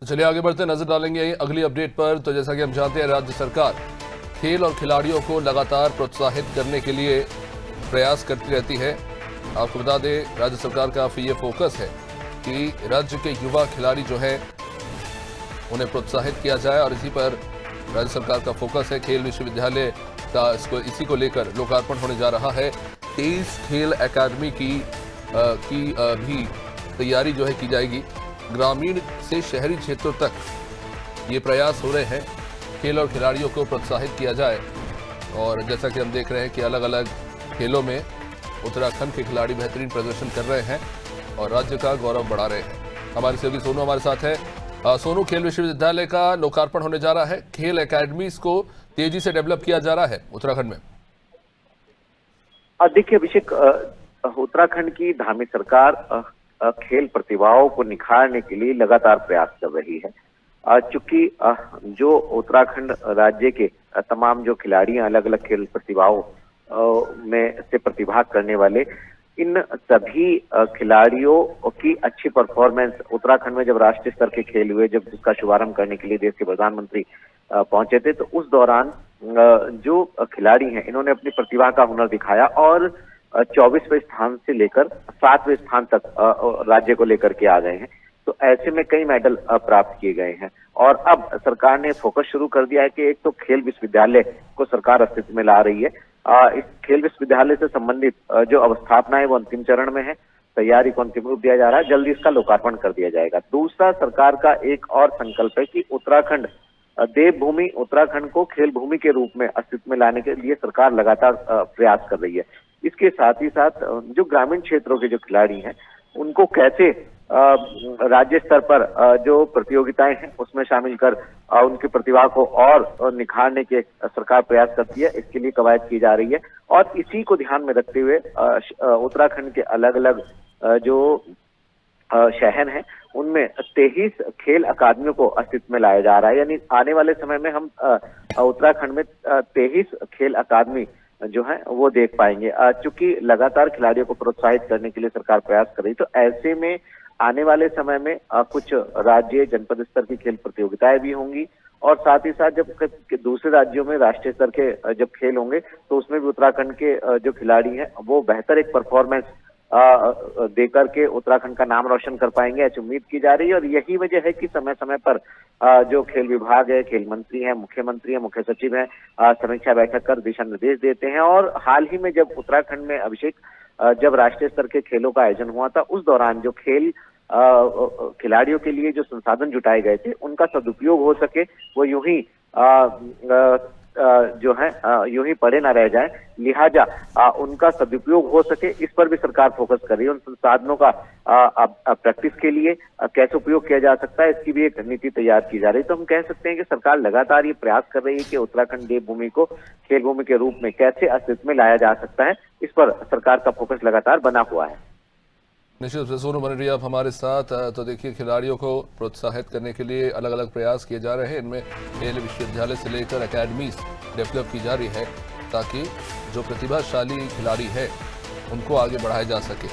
तो चलिए आगे बढ़ते नजर डालेंगे अगली अपडेट पर। तो जैसा कि हम जानते हैं, राज्य सरकार खेल और खिलाड़ियों को लगातार प्रोत्साहित करने के लिए प्रयास करती रहती है। आपको बता दें, राज्य सरकार का ये फोकस है कि राज्य के युवा खिलाड़ी जो है उन्हें प्रोत्साहित किया जाए, और इसी पर राज्य सरकार का फोकस है। खेल विश्वविद्यालय का इसी को लेकर लोकार्पण होने जा रहा है। 23 खेल अकादमी की भी तैयारी जो है की जाएगी। ग्रामीण से शहरी क्षेत्रों तक ये प्रयास हो रहे हैं, खेल और खिलाड़ियों को प्रोत्साहित किया जाए। और जैसा कि हम देख रहे हैं कि अलग अलग खेलों में उत्तराखंड के खिलाड़ी बेहतरीन प्रदर्शन कर रहे हैं और राज्य का गौरव बढ़ा रहे हैं। हमारे सहयोगी सोनू हमारे साथ है। सोनू, खेल विश्वविद्यालय का लोकार्पण होने जा रहा है, खेल एकेडमीज को तेजी से डेवलप किया जा रहा है उत्तराखंड में। देखिए अभिषेक, उत्तराखंड की धामी सरकार खेल प्रतिभाओं को निखारने के लिए लगातार प्रयास कर रही है। चूंकि जो उत्तराखंड राज्य के तमाम जो खिलाड़ी हैं, अलग अलग खेल प्रतिभाओं में से प्रतिभा करने वाले, इन सभी खिलाड़ियों की अच्छी परफॉर्मेंस उत्तराखंड में जब राष्ट्रीय स्तर के खेल हुए, जब जिसका शुभारंभ करने के लिए देश के प्रधानमंत्री पहुंचे थे, तो उस दौरान जो खिलाड़ी हैं इन्होंने अपनी प्रतिभा का हुनर दिखाया और 24वें स्थान से लेकर 7वें स्थान तक राज्य को लेकर के आ गए हैं। तो ऐसे में कई मेडल प्राप्त किए गए हैं और अब सरकार ने फोकस शुरू कर दिया है कि एक तो खेल विश्वविद्यालय को सरकार अस्तित्व में ला रही है। इस खेल विश्वविद्यालय से संबंधित जो अवस्थापना है वो अंतिम चरण में है, तैयारी को अंतिम रूप दिया जा रहा है, जल्दी इसका लोकार्पण कर दिया जाएगा। दूसरा, सरकार का एक और संकल्प है कि उत्तराखंड देवभूमि, उत्तराखंड को खेल भूमि के रूप में अस्तित्व में लाने के लिए सरकार लगातार प्रयास कर रही है। इसके साथ ही साथ जो ग्रामीण क्षेत्रों के जो खिलाड़ी हैं उनको कैसे राज्य स्तर पर जो प्रतियोगिताएं हैं उसमें शामिल कर उनकी प्रतिभा को और निखारने के सरकार प्रयास करती है। इसके लिए कवायद की जा रही है और इसी को ध्यान में रखते हुए उत्तराखंड के अलग अलग जो शहर हैं उनमें 23 खेल अकादमियों को अस्तित्व में लाया जा रहा है। यानी आने वाले समय में हम उत्तराखंड में 23 खेल अकादमी जो है वो देख पाएंगे। चूंकि लगातार खिलाड़ियों को प्रोत्साहित करने के लिए सरकार प्रयास कर रही है, तो ऐसे में आने वाले समय में कुछ राज्य जनपद स्तर की खेल प्रतियोगिताएं भी होंगी और साथ ही साथ जब दूसरे राज्यों में राष्ट्रीय स्तर के जब खेल होंगे तो उसमें भी उत्तराखंड के जो खिलाड़ी हैं वो बेहतर एक परफॉर्मेंस देकर के उत्तराखंड का नाम रोशन कर पाएंगे, ऐसी उम्मीद की जा रही है। और यही वजह है कि समय समय पर जो खेल विभाग है, खेल मंत्री है, मुख्यमंत्री है, मुख्य सचिव है, समीक्षा बैठक कर दिशा निर्देश देते हैं। और हाल ही में जब उत्तराखंड में अभिषेक जब राष्ट्रीय स्तर के खेलों का आयोजन हुआ था, उस दौरान जो खेल खिलाड़ियों के लिए जो संसाधन जुटाए गए थे उनका सदुपयोग हो सके, वो यूं ही जो है यूं ही पड़े ना रह जाए, लिहाजा उनका सदुपयोग हो सके, इस पर भी सरकार फोकस कर रही है। उन संसाधनों का प्रैक्टिस के लिए कैसे उपयोग किया जा सकता है, इसकी भी एक नीति तैयार की जा रही है। तो हम कह सकते हैं कि सरकार लगातार ये प्रयास कर रही है कि उत्तराखंड देवभूमि को खेल भूमि के रूप में कैसे अस्तित्व में लाया जा सकता है, इस पर सरकार का फोकस लगातार बना हुआ है। निश्चित रूप से सोनू बने रहिए आप हमारे साथ। तो देखिए, खिलाड़ियों को प्रोत्साहित करने के लिए अलग अलग प्रयास किए जा रहे हैं। इनमें खेल विश्वविद्यालय से लेकर अकेडमीज डेवलप की जा रही है ताकि जो प्रतिभाशाली खिलाड़ी है उनको आगे बढ़ाया जा सके।